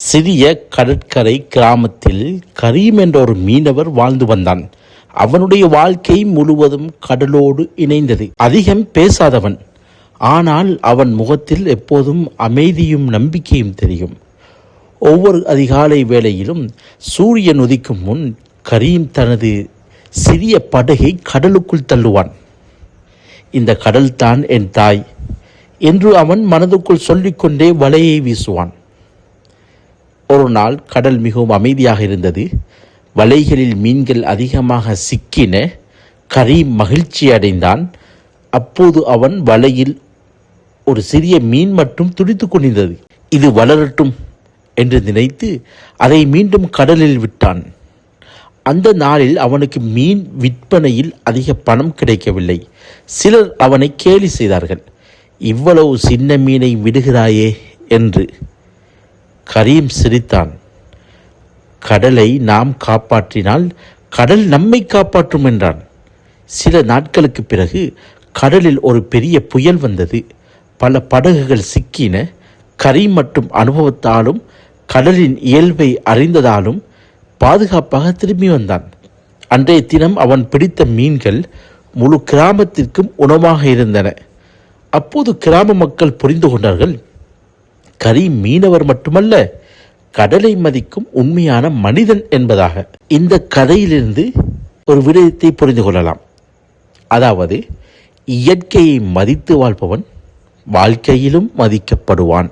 சிறிய கடற்கரை கிராமத்தில் கரீம் என்ற ஒரு மீனவர் வாழ்ந்து வந்தான். அவனுடைய வாழ்க்கை முழுவதும் கடலோடு இணைந்தது. அதிகம் பேசாதவன், ஆனால் அவன் முகத்தில் எப்போதும் அமைதியும் நம்பிக்கையும் தெரியும். ஒவ்வொரு அதிகாலை வேளையிலும் சூரியன் உதிக்கும் முன் கரீம் தனது சிறிய படகை கடலுக்குள் தள்ளுவான். இந்த கடல்தான் என் தாய் என்று அவன் மனதுக்குள் சொல்லிக்கொண்டே வலையை வீசுவான். ஒரு நாள் கடல் மிகவும் அமைதியாக இருந்தது. வலைகளில் மீன்கள் அதிகமாக சிக்கின. கரீம் மகிழ்ச்சி அடைந்தான். அப்போது அவன் வலையில் ஒரு சிறிய மீன் மட்டும் துடித்து கொண்டிருந்தது. இது வளரட்டும் என்று நினைத்து அதை மீண்டும் கடலில் விட்டான். அந்த நாளில் அவனுக்கு மீன் விற்பனையில் அதிக பணம் கிடைக்கவில்லை. சிலர் அவனை கேலி செய்தார்கள், இவ்வளவு சின்ன மீனை விடுகிறாயே என்று. கரீம் சிரித்தான். கடலை நாம் காப்பாற்றினால் கடல் நம்மை காப்பாற்றும் என்றான். சில நாட்களுக்கு பிறகு கடலில் ஒரு பெரிய புயல் வந்தது. பல படகுகள் சிக்கின. கரீம் மற்றும் அனுபவத்தாலும் கடலின் இயல்பை அறிந்ததாலும் பாதுகாப்பாக திரும்பி வந்தான். அன்றைய தினம் அவன் பிடித்த மீன்கள் முழு கிராமத்திற்கும் உணவாக இருந்தன. அப்போது கிராம மக்கள் புரிந்து கொண்டார்கள், கரீம் மீனவர் மட்டுமல்ல, கடலை மதிக்கும் உண்மையான மனிதன் என்பதாக. இந்த கதையிலிருந்து ஒரு விடயத்தை புரிந்து கொள்ளலாம். அதாவது, இயற்கையை மதித்து வாழ்பவன் வாழ்க்கையிலும் மதிக்கப்படுவான்.